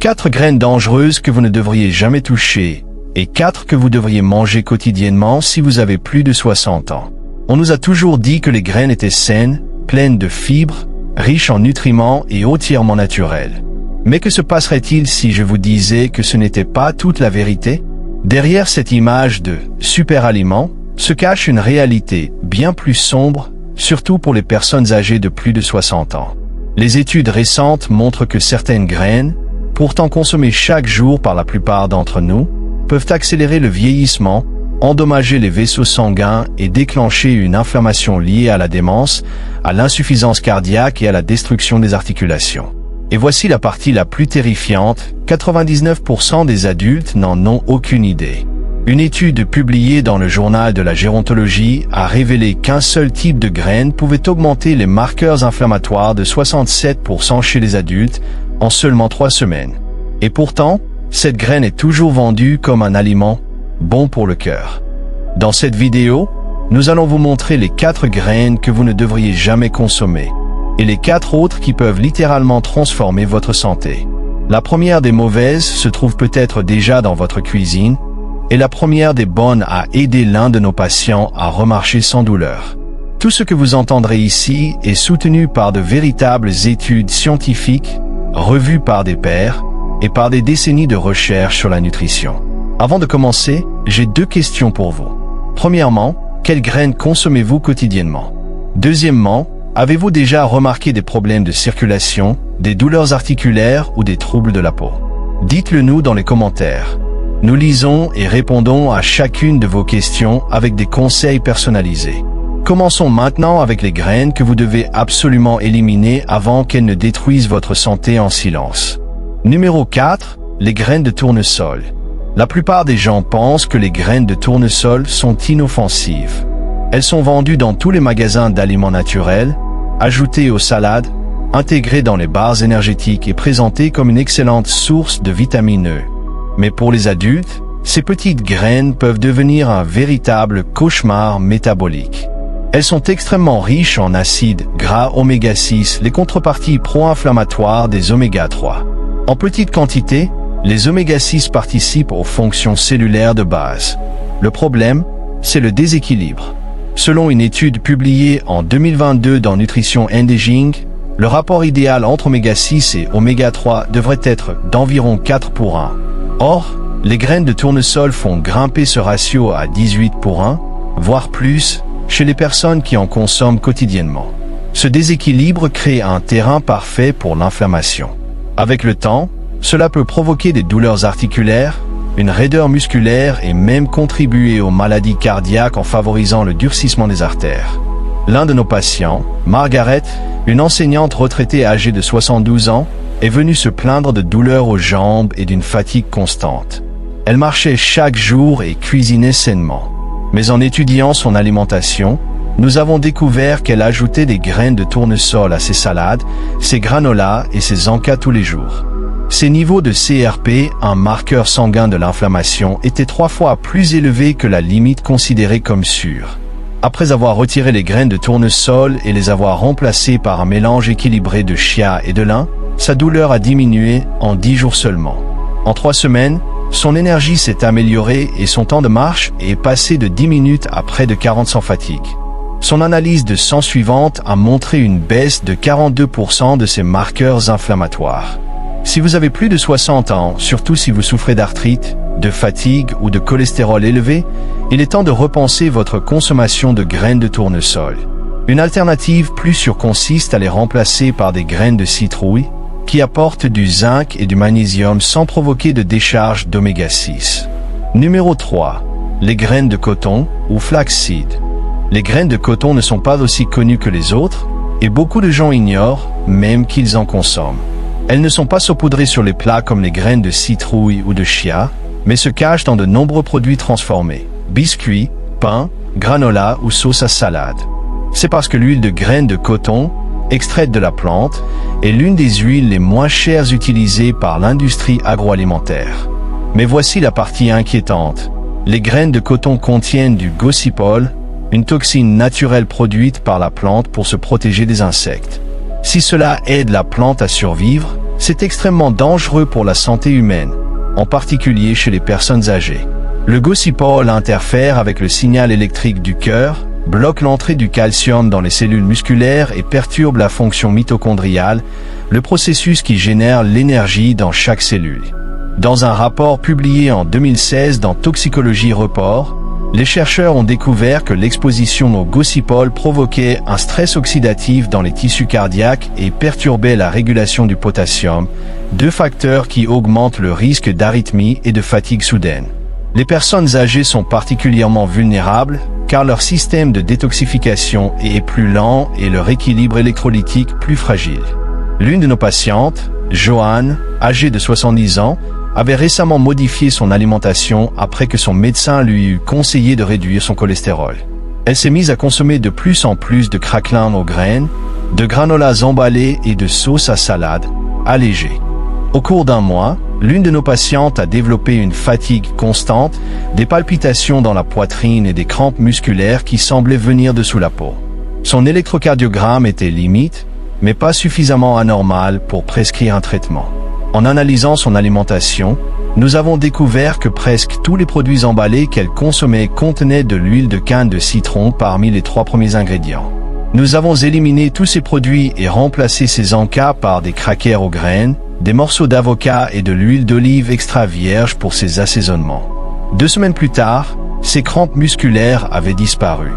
4 graines dangereuses que vous ne devriez jamais toucher et 4 que vous devriez manger quotidiennement si vous avez plus de 60 ans. On nous a toujours dit que les graines étaient saines, pleines de fibres, riches en nutriments et entièrement naturelles. Mais que se passerait-il si je vous disais que ce n'était pas toute la vérité? Derrière cette image de super aliment se cache une réalité bien plus sombre, surtout pour les personnes âgées de plus de 60 ans. Les études récentes montrent que certaines graines, pourtant consommées chaque jour par la plupart d'entre nous, peuvent accélérer le vieillissement, endommager les vaisseaux sanguins et déclencher une inflammation liée à la démence, à l'insuffisance cardiaque et à la destruction des articulations. Et voici la partie la plus terrifiante, 99% des adultes n'en ont aucune idée. Une étude publiée dans le journal de la gérontologie a révélé qu'un seul type de graine pouvait augmenter les marqueurs inflammatoires de 67% chez les adultes en seulement 3 semaines. Et pourtant, cette graine est toujours vendue comme un aliment bon pour le cœur. Dans cette vidéo, nous allons vous montrer les 4 graines que vous ne devriez jamais consommer et les 4 autres qui peuvent littéralement transformer votre santé. La première des mauvaises se trouve peut-être déjà dans votre cuisine et la première des bonnes a aidé l'un de nos patients à remarcher sans douleur. Tout ce que vous entendrez ici est soutenu par de véritables études scientifiques, revues par des pairs et par des décennies de recherche sur la nutrition. Avant de commencer, j'ai 2 questions pour vous. Premièrement, quelles graines consommez-vous quotidiennement? Deuxièmement, avez-vous déjà remarqué des problèmes de circulation, des douleurs articulaires ou des troubles de la peau? Dites-le nous dans les commentaires. Nous lisons et répondons à chacune de vos questions avec des conseils personnalisés. Commençons maintenant avec les graines que vous devez absolument éliminer avant qu'elles ne détruisent votre santé en silence. Numéro 4, les graines de tournesol. La plupart des gens pensent que les graines de tournesol sont inoffensives. Elles sont vendues dans tous les magasins d'aliments naturels, ajoutées aux salades, intégrées dans les barres énergétiques et présentées comme une excellente source de vitamine E. Mais pour les adultes, ces petites graines peuvent devenir un véritable cauchemar métabolique. Elles sont extrêmement riches en acides gras oméga 6, les contreparties pro-inflammatoires des oméga 3. En petite quantité, les oméga 6 participent aux fonctions cellulaires de base. Le problème, c'est le déséquilibre. Selon une étude publiée en 2022 dans Nutrition & Aging, le rapport idéal entre oméga 6 et oméga 3 devrait être d'environ 4:1. Or, les graines de tournesol font grimper ce ratio à 18:1, voire plus, chez les personnes qui en consomment quotidiennement. Ce déséquilibre crée un terrain parfait pour l'inflammation. Avec le temps, cela peut provoquer des douleurs articulaires, une raideur musculaire et même contribuer aux maladies cardiaques en favorisant le durcissement des artères. L'un de nos patients, Margaret, une enseignante retraitée âgée de 72 ans, est venue se plaindre de douleurs aux jambes et d'une fatigue constante. Elle marchait chaque jour et cuisinait sainement. Mais en étudiant son alimentation, nous avons découvert qu'elle ajoutait des graines de tournesol à ses salades, ses granolas et ses encas tous les jours. Ses niveaux de CRP, un marqueur sanguin de l'inflammation, étaient 3 fois plus élevés que la limite considérée comme sûre. Après avoir retiré les graines de tournesol et les avoir remplacées par un mélange équilibré de chia et de lin, sa douleur a diminué en 10 jours seulement. En 3 semaines, son énergie s'est améliorée et son temps de marche est passé de 10 minutes à près de 40 sans fatigue. Son analyse de sang suivante a montré une baisse de 42% de ses marqueurs inflammatoires. Si vous avez plus de 60 ans, surtout si vous souffrez d'arthrite, de fatigue ou de cholestérol élevé, il est temps de repenser votre consommation de graines de tournesol. Une alternative plus sûre consiste à les remplacer par des graines de citrouille, qui apportent du zinc et du magnésium sans provoquer de décharge d'oméga 6. Numéro 3. Les graines de coton ou flaxseed. Les graines de coton ne sont pas aussi connues que les autres, et beaucoup de gens ignorent même qu'ils en consomment. Elles ne sont pas saupoudrées sur les plats comme les graines de citrouille ou de chia, mais se cachent dans de nombreux produits transformés, biscuits, pain, granola ou sauce à salade. C'est parce que l'huile de graines de coton, extraite de la plante, est l'une des huiles les moins chères utilisées par l'industrie agroalimentaire. Mais voici la partie inquiétante. Les graines de coton contiennent du gossypol, une toxine naturelle produite par la plante pour se protéger des insectes. Si cela aide la plante à survivre, C'est extrêmement dangereux pour la santé humaine, en particulier chez les personnes âgées. Le gossypol interfère avec le signal électrique du cœur, bloque l'entrée du calcium dans les cellules musculaires et perturbe la fonction mitochondriale, le processus qui génère l'énergie dans chaque cellule. Dans un rapport publié en 2016 dans Toxicology Report, les chercheurs ont découvert que l'exposition au gossypol provoquait un stress oxydatif dans les tissus cardiaques et perturbait la régulation du potassium, deux facteurs qui augmentent le risque d'arythmie et de fatigue soudaine. Les personnes âgées sont particulièrement vulnérables car leur système de détoxification est plus lent et leur équilibre électrolytique plus fragile. L'une de nos patientes, Joanne, âgée de 70 ans, avait récemment modifié son alimentation après que son médecin lui eut conseillé de réduire son cholestérol. Elle s'est mise à consommer de plus en plus de craquelins aux graines, de granolas emballés et de sauces à salade, allégées. Au cours d'un mois, l'une de nos patientes a développé une fatigue constante, des palpitations dans la poitrine et des crampes musculaires qui semblaient venir de sous la peau. Son électrocardiogramme était limite, mais pas suffisamment anormal pour prescrire un traitement. En analysant son alimentation, nous avons découvert que presque tous les produits emballés qu'elle consommait contenaient de l'huile de canne de citron parmi les 3 premiers ingrédients. Nous avons éliminé tous ces produits et remplacé ces encas par des crackers aux graines, des morceaux d'avocat et de l'huile d'olive extra vierge pour ses assaisonnements. 2 semaines plus tard, ses crampes musculaires avaient disparu.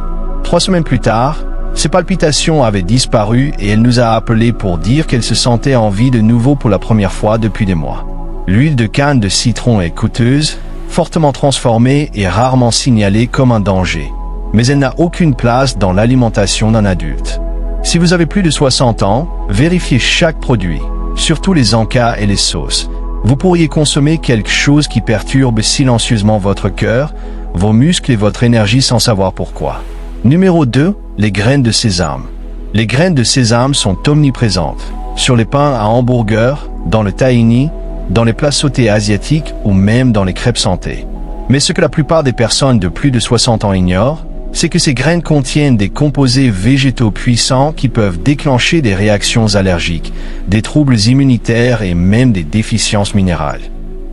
3 semaines plus tard, ses palpitations avaient disparu et elle nous a appelés pour dire qu'elle se sentait en vie de nouveau pour la première fois depuis des mois. L'huile de canne de citron est coûteuse, fortement transformée et rarement signalée comme un danger. Mais elle n'a aucune place dans l'alimentation d'un adulte. Si vous avez plus de 60 ans, vérifiez chaque produit, surtout les encas et les sauces. Vous pourriez consommer quelque chose qui perturbe silencieusement votre cœur, vos muscles et votre énergie sans savoir pourquoi. Numéro 2. Les graines de sésame. Les graines de sésame sont omniprésentes, sur les pains à hamburger, dans le tahini, dans les plats sautés asiatiques ou même dans les crêpes santé. Mais ce que la plupart des personnes de plus de 60 ans ignorent, c'est que ces graines contiennent des composés végétaux puissants qui peuvent déclencher des réactions allergiques, des troubles immunitaires et même des déficiences minérales.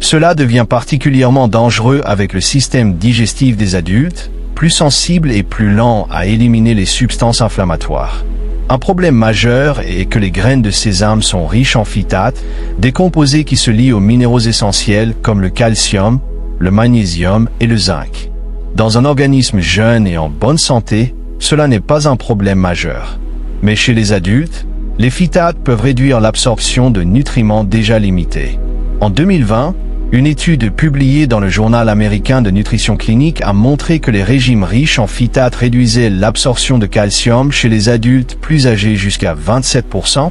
Cela devient particulièrement dangereux avec le système digestif des adultes, plus sensible et plus lent à éliminer les substances inflammatoires. Un problème majeur est que les graines de sésame sont riches en phytates, des composés qui se lient aux minéraux essentiels comme le calcium, le magnésium et le zinc. Dans un organisme jeune et en bonne santé, cela n'est pas un problème majeur. Mais chez les adultes, les phytates peuvent réduire l'absorption de nutriments déjà limités. En 2020, une étude publiée dans le journal américain de nutrition clinique a montré que les régimes riches en phytates réduisaient l'absorption de calcium chez les adultes plus âgés jusqu'à 27%,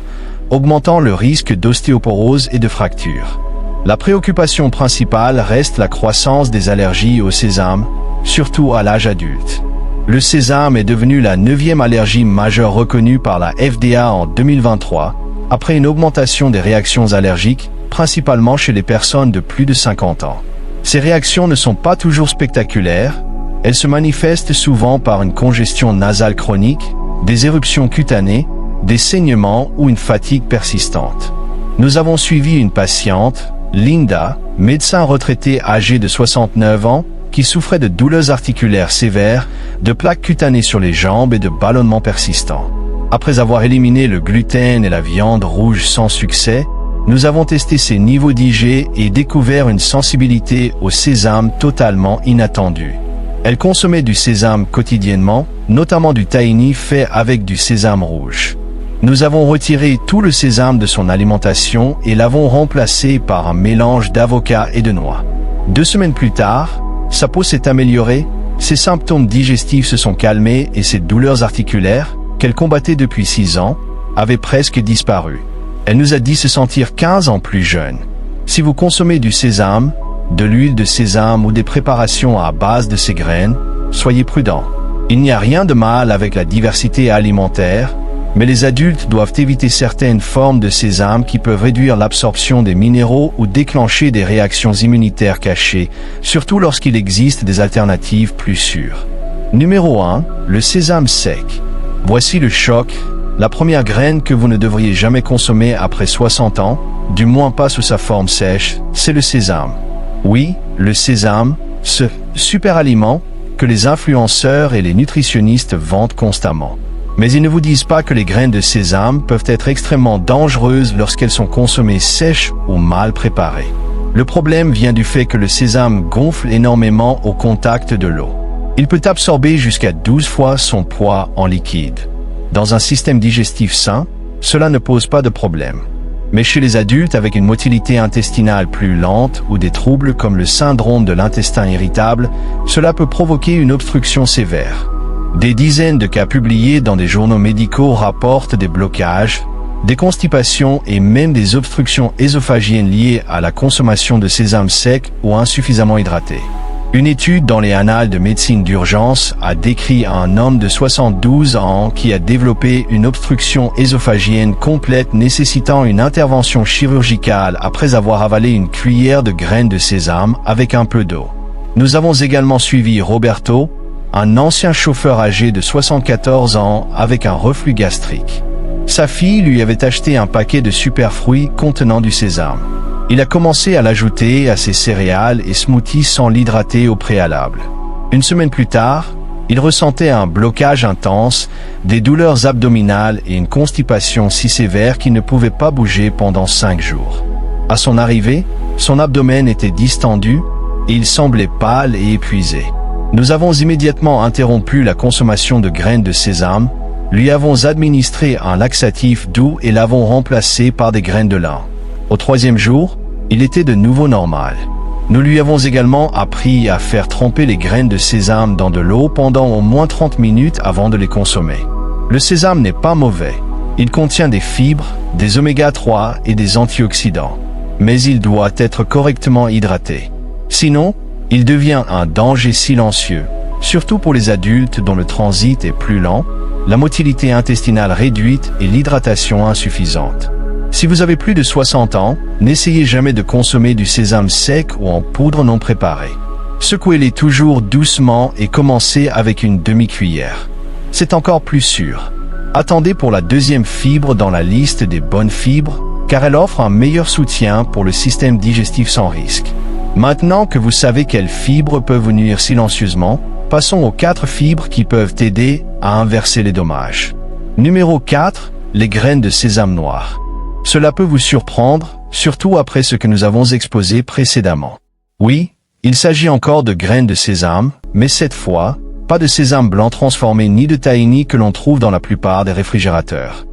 augmentant le risque d'ostéoporose et de fractures. La préoccupation principale reste la croissance des allergies au sésame, surtout à l'âge adulte. Le sésame est devenu la 9e allergie majeure reconnue par la FDA en 2023, après une augmentation des réactions allergiques, principalement chez les personnes de plus de 50 ans. Ces réactions ne sont pas toujours spectaculaires, elles se manifestent souvent par une congestion nasale chronique, des éruptions cutanées, des saignements ou une fatigue persistante. Nous avons suivi une patiente, Linda, médecin retraité âgée de 69 ans, qui souffrait de douleurs articulaires sévères, de plaques cutanées sur les jambes et de ballonnements persistants. Après avoir éliminé le gluten et la viande rouge sans succès, nous avons testé ses niveaux d'IgE et découvert une sensibilité au sésame totalement inattendue. Elle consommait du sésame quotidiennement, notamment du tahini fait avec du sésame rouge. Nous avons retiré tout le sésame de son alimentation et l'avons remplacé par un mélange d'avocat et de noix. 2 semaines plus tard, sa peau s'est améliorée, ses symptômes digestifs se sont calmés et ses douleurs articulaires, qu'elle combattait depuis 6 ans, avaient presque disparu. Elle nous a dit se sentir 15 ans plus jeune. Si vous consommez du sésame, de l'huile de sésame ou des préparations à base de ces graines, soyez prudents. Il n'y a rien de mal avec la diversité alimentaire, mais les adultes doivent éviter certaines formes de sésame qui peuvent réduire l'absorption des minéraux ou déclencher des réactions immunitaires cachées, surtout lorsqu'il existe des alternatives plus sûres. Numéro 1. Le sésame sec. Voici le choc. La première graine que vous ne devriez jamais consommer après 60 ans, du moins pas sous sa forme sèche, c'est le sésame. Oui, le sésame, ce super aliment que les influenceurs et les nutritionnistes vendent constamment. Mais ils ne vous disent pas que les graines de sésame peuvent être extrêmement dangereuses lorsqu'elles sont consommées sèches ou mal préparées. Le problème vient du fait que le sésame gonfle énormément au contact de l'eau. Il peut absorber jusqu'à 12 fois son poids en liquide. Dans un système digestif sain, cela ne pose pas de problème. Mais chez les adultes avec une motilité intestinale plus lente ou des troubles comme le syndrome de l'intestin irritable, cela peut provoquer une obstruction sévère. Des dizaines de cas publiés dans des journaux médicaux rapportent des blocages, des constipations et même des obstructions ésophagiennes liées à la consommation de sésame sec ou insuffisamment hydraté. Une étude dans les Annales de médecine d'urgence a décrit un homme de 72 ans qui a développé une obstruction ésophagienne complète nécessitant une intervention chirurgicale après avoir avalé une cuillère de graines de sésame avec un peu d'eau. Nous avons également suivi Roberto, un ancien chauffeur âgé de 74 ans avec un reflux gastrique. Sa fille lui avait acheté un paquet de superfruits contenant du sésame. Il a commencé à l'ajouter à ses céréales et smoothies sans l'hydrater au préalable. Une semaine plus tard, il ressentait un blocage intense, des douleurs abdominales et une constipation si sévère qu'il ne pouvait pas bouger pendant 5 jours. À son arrivée, son abdomen était distendu et il semblait pâle et épuisé. Nous avons immédiatement interrompu la consommation de graines de sésame, lui avons administré un laxatif doux et l'avons remplacé par des graines de lin. Au 3e jour, il était de nouveau normal. Nous lui avons également appris à faire tremper les graines de sésame dans de l'eau pendant au moins 30 minutes avant de les consommer. Le sésame n'est pas mauvais. Il contient des fibres, des oméga 3 et des antioxydants. Mais il doit être correctement hydraté. Sinon, il devient un danger silencieux, surtout pour les adultes dont le transit est plus lent, la motilité intestinale réduite et l'hydratation insuffisante. Si vous avez plus de 60 ans, n'essayez jamais de consommer du sésame sec ou en poudre non préparée. Secouez-les toujours doucement et commencez avec une demi-cuillère. C'est encore plus sûr. Attendez pour la 2e fibre dans la liste des bonnes fibres, car elle offre un meilleur soutien pour le système digestif sans risque. Maintenant que vous savez quelles fibres peuvent vous nuire silencieusement, passons aux 4 fibres qui peuvent aider à inverser les dommages. Numéro 4, les graines de sésame noir. Cela peut vous surprendre, surtout après ce que nous avons exposé précédemment. Oui, il s'agit encore de graines de sésame, mais cette fois, pas de sésame blanc transformé ni de tahini que l'on trouve dans la plupart des réfrigérateurs.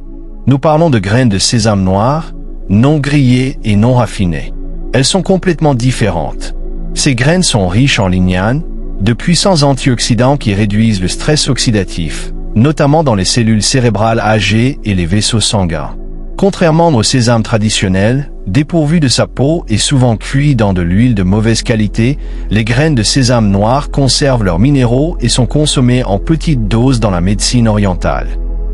Nous parlons de graines de sésame noir, non grillées et non raffinées. Elles sont complètement différentes. Ces graines sont riches en lignanes, de puissants antioxydants qui réduisent le stress oxydatif, notamment dans les cellules cérébrales âgées et les vaisseaux sanguins. Contrairement au sésame traditionnel, dépourvu de sa peau et souvent cuit dans de l'huile de mauvaise qualité, les graines de sésame noir conservent leurs minéraux et sont consommées en petites doses dans la médecine orientale.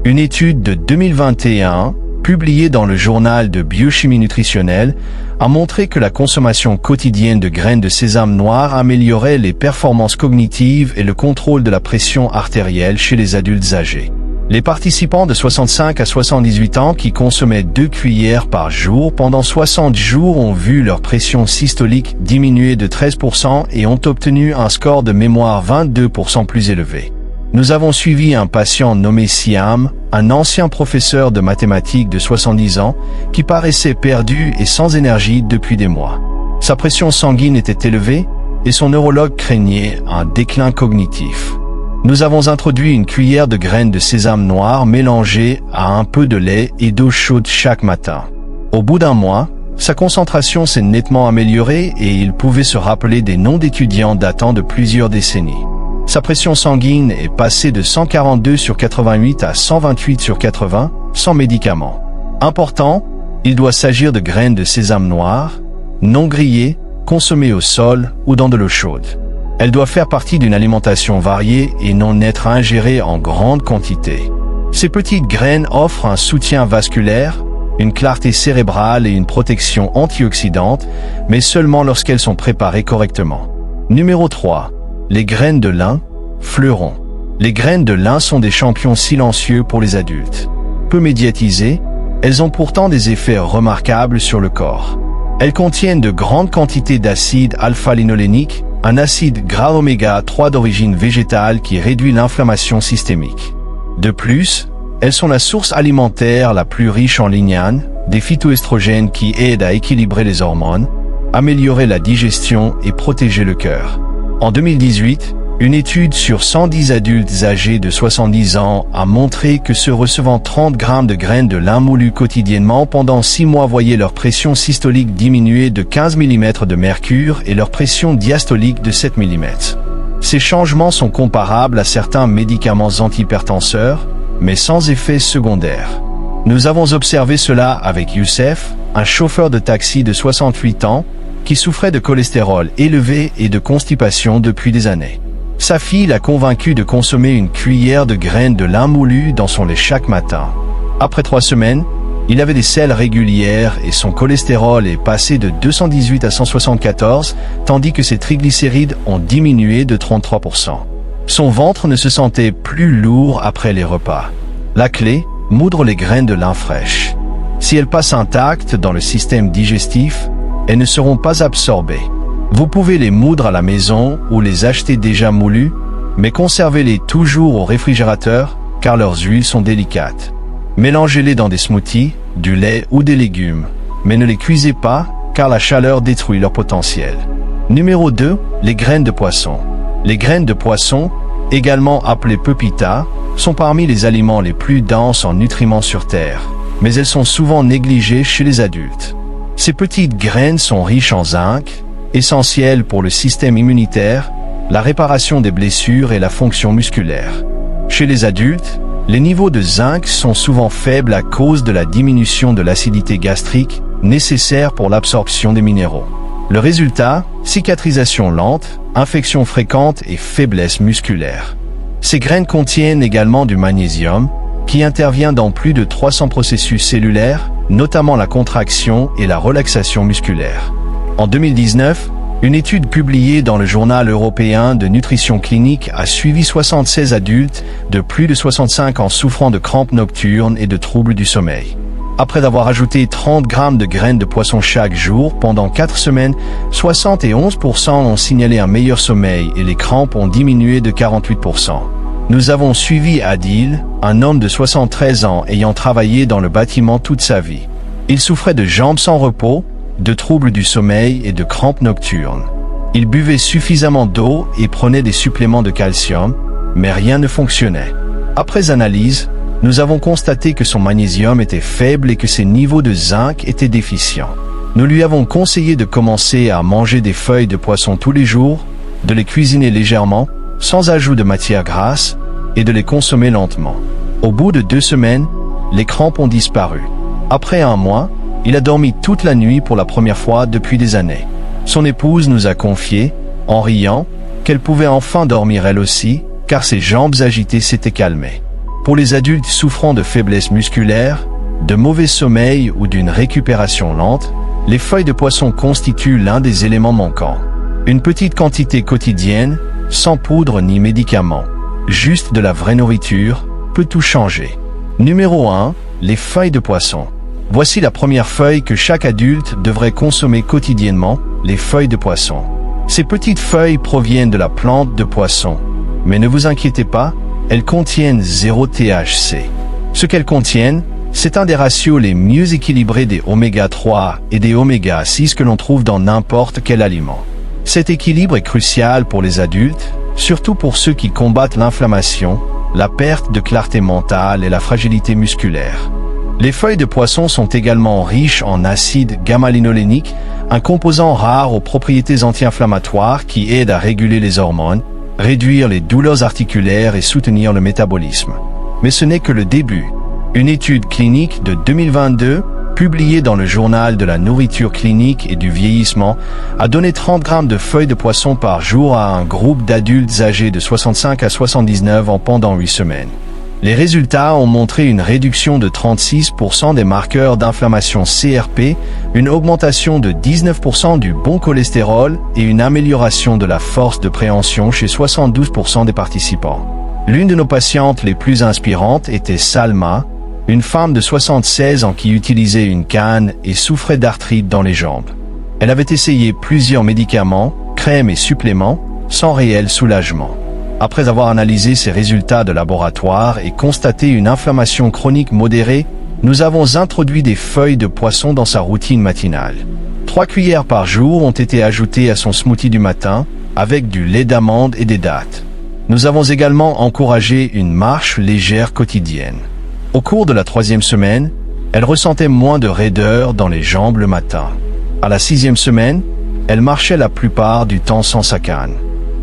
Une étude de 2021, publiée dans le journal de biochimie nutritionnelle, a montré que la consommation quotidienne de graines de sésame noir améliorait les performances cognitives et le contrôle de la pression artérielle chez les adultes âgés. Les participants de 65 à 78 ans qui consommaient 2 cuillères par jour pendant 60 jours ont vu leur pression systolique diminuer de 13% et ont obtenu un score de mémoire 22% plus élevé. Nous avons suivi un patient nommé Siam, un ancien professeur de mathématiques de 70 ans, qui paraissait perdu et sans énergie depuis des mois. Sa pression sanguine était élevée et son neurologue craignait un déclin cognitif. Nous avons introduit une cuillère de graines de sésame noir mélangée à un peu de lait et d'eau chaude chaque matin. Au bout d'un mois, sa concentration s'est nettement améliorée et il pouvait se rappeler des noms d'étudiants datant de plusieurs décennies. Sa pression sanguine est passée de 142/88 à 128/80, sans médicaments. Important, il doit s'agir de graines de sésame noir, non grillées, consommées au sol ou dans de l'eau chaude. Elle doit faire partie d'une alimentation variée et non être ingérée en grande quantité. Ces petites graines offrent un soutien vasculaire, une clarté cérébrale et une protection antioxydante, mais seulement lorsqu'elles sont préparées correctement. Numéro 3. Les graines de lin, fleurons. Les graines de lin sont des champions silencieux pour les adultes. Peu médiatisées, Elles ont pourtant des effets remarquables sur le corps. Elles contiennent de grandes quantités d'acide alpha-linolénique, un acide gras oméga 3 d'origine végétale qui réduit l'inflammation systémique. De plus, elles sont la source alimentaire la plus riche en lignanes, des phytoestrogènes qui aident à équilibrer les hormones, améliorer la digestion et protéger le cœur. En 2018, une étude sur 110 adultes âgés de 70 ans a montré que ceux recevant 30 grammes de graines de lin moulu quotidiennement pendant 6 mois voyaient leur pression systolique diminuer de 15 mm de mercure et leur pression diastolique de 7 mm. Ces changements sont comparables à certains médicaments antihypertenseurs, mais sans effet secondaire. Nous avons observé cela avec Youssef, un chauffeur de taxi de 68 ans, qui souffrait de cholestérol élevé et de constipation depuis des années. Sa fille l'a convaincu de consommer une cuillère de graines de lin moulu dans son lait chaque matin. Après 3 semaines, il avait des selles régulières et son cholestérol est passé de 218 à 174, tandis que ses triglycérides ont diminué de 33%. Son ventre ne se sentait plus lourd après les repas. La clé, moudre les graines de lin fraîches. Si elles passent intactes dans le système digestif, elles ne seront pas absorbées. Vous pouvez les moudre à la maison ou les acheter déjà moulus, mais conservez-les toujours au réfrigérateur car leurs huiles sont délicates. Mélangez-les dans des smoothies, du lait ou des légumes, mais ne les cuisez pas car la chaleur détruit leur potentiel. Numéro 2, les graines de poisson. Les graines de poisson, également appelées pepitas, sont parmi les aliments les plus denses en nutriments sur Terre, mais elles sont souvent négligées chez les adultes. Ces petites graines sont riches en zinc, essentiel pour le système immunitaire, la réparation des blessures et la fonction musculaire. Chez les adultes, les niveaux de zinc sont souvent faibles à cause de la diminution de l'acidité gastrique nécessaire pour l'absorption des minéraux. Le résultat, cicatrisation lente, infections fréquentes et faiblesse musculaire. Ces graines contiennent également du magnésium, qui intervient dans plus de 300 processus cellulaires, notamment la contraction et la relaxation musculaire. En 2019, une étude publiée dans le Journal européen de nutrition clinique a suivi 76 adultes de plus de 65 ans souffrant de crampes nocturnes et de troubles du sommeil. Après avoir ajouté 30 grammes de graines de poisson chaque jour pendant 4 semaines, 71% ont signalé un meilleur sommeil et les crampes ont diminué de 48%. Nous avons suivi Adil, un homme de 73 ans ayant travaillé dans le bâtiment toute sa vie. Il souffrait de jambes sans repos, de troubles du sommeil et de crampes nocturnes. Il buvait suffisamment d'eau et prenait des suppléments de calcium, mais rien ne fonctionnait. Après analyse, nous avons constaté que son magnésium était faible et que ses niveaux de zinc étaient déficients. Nous lui avons conseillé de commencer à manger des feuilles de poisson tous les jours, de les cuisiner légèrement, sans ajout de matière grasse, et de les consommer lentement. Au bout de 2 semaines, les crampes ont disparu. Après 1 mois, il a dormi toute la nuit pour la première fois depuis des années. Son épouse nous a confié, en riant, qu'elle pouvait enfin dormir elle aussi, car ses jambes agitées s'étaient calmées. Pour les adultes souffrant de faiblesse musculaire, de mauvais sommeil ou d'une récupération lente, les feuilles de poisson constituent l'un des éléments manquants. Une petite quantité quotidienne, sans poudre ni médicaments, juste de la vraie nourriture, peut tout changer. Numéro 1, les feuilles de poisson. Voici la première feuille que chaque adulte devrait consommer quotidiennement, les feuilles de poisson. Ces petites feuilles proviennent de la plante de poisson. Mais ne vous inquiétez pas, elles contiennent 0 THC. Ce qu'elles contiennent, c'est un des ratios les mieux équilibrés des oméga 3 et des oméga 6 que l'on trouve dans n'importe quel aliment. Cet équilibre est crucial pour les adultes, surtout pour ceux qui combattent l'inflammation, la perte de clarté mentale et la fragilité musculaire. Les feuilles de poisson sont également riches en acide gamma-linolénique, un composant rare aux propriétés anti-inflammatoires qui aide à réguler les hormones, réduire les douleurs articulaires et soutenir le métabolisme. Mais ce n'est que le début. Une étude clinique de 2022, publiée dans le Journal de la nourriture clinique et du vieillissement, a donné 30 grammes de feuilles de poisson par jour à un groupe d'adultes âgés de 65 à 79 ans pendant 8 semaines. Les résultats ont montré une réduction de 36% des marqueurs d'inflammation CRP, une augmentation de 19% du bon cholestérol et une amélioration de la force de préhension chez 72% des participants. L'une de nos patientes les plus inspirantes était Salma, Une femme de 76 ans qui utilisait une canne et souffrait d'arthrite dans les jambes. Elle avait essayé plusieurs médicaments, crèmes et suppléments, sans réel soulagement. Après avoir analysé ses résultats de laboratoire et constaté une inflammation chronique modérée, nous avons introduit des feuilles de poisson dans sa routine matinale. 3 cuillères par jour ont été ajoutées à son smoothie du matin, avec du lait d'amande et des dattes. Nous avons également encouragé une marche légère quotidienne. Au cours de la 3e semaine, elle ressentait moins de raideur dans les jambes le matin. À la 6e semaine, elle marchait la plupart du temps sans sa canne.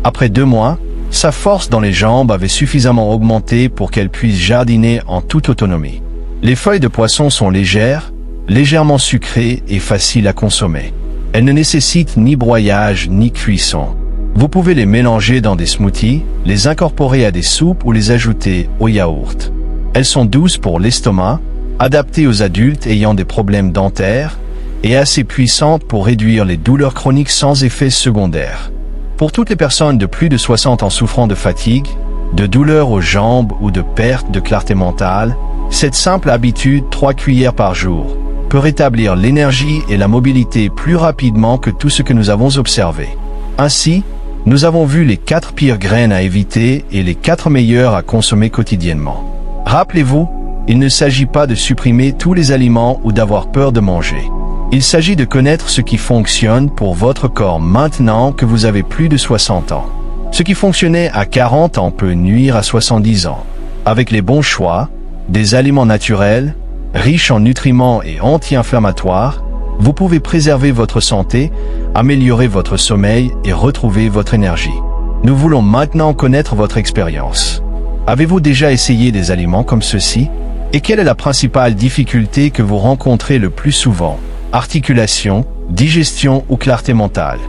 Après 2 mois, sa force dans les jambes avait suffisamment augmenté pour qu'elle puisse jardiner en toute autonomie. Les feuilles de poisson sont légères, légèrement sucrées et faciles à consommer. Elles ne nécessitent ni broyage ni cuisson. Vous pouvez les mélanger dans des smoothies, les incorporer à des soupes ou les ajouter au yaourt. Elles sont douces pour l'estomac, adaptées aux adultes ayant des problèmes dentaires, et assez puissante pour réduire les douleurs chroniques sans effets secondaires. Pour toutes les personnes de plus de 60 ans souffrant de fatigue, de douleurs aux jambes ou de perte de clarté mentale, cette simple habitude, 3 cuillères par jour, peut rétablir l'énergie et la mobilité plus rapidement que tout ce que nous avons observé. Ainsi, nous avons vu les 4 pires graines à éviter et les 4 meilleures à consommer quotidiennement. Rappelez-vous, il ne s'agit pas de supprimer tous les aliments ou d'avoir peur de manger. Il s'agit de connaître ce qui fonctionne pour votre corps maintenant que vous avez plus de 60 ans. Ce qui fonctionnait à 40 ans peut nuire à 70 ans. Avec les bons choix, des aliments naturels, riches en nutriments et anti-inflammatoires, vous pouvez préserver votre santé, améliorer votre sommeil et retrouver votre énergie. Nous voulons maintenant connaître votre expérience. Avez-vous déjà essayé des aliments comme ceux-ci? Et quelle est la principale difficulté que vous rencontrez le plus souvent? Articulation, digestion ou clarté mentale?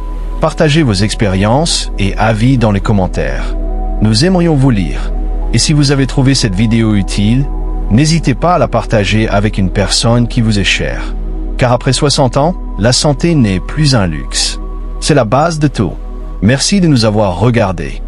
Partagez vos expériences et avis dans les commentaires. Nous aimerions vous lire. Et si vous avez trouvé cette vidéo utile, n'hésitez pas à la partager avec une personne qui vous est chère. Car après 60 ans, la santé n'est plus un luxe. C'est la base de tout. Merci de nous avoir regardés.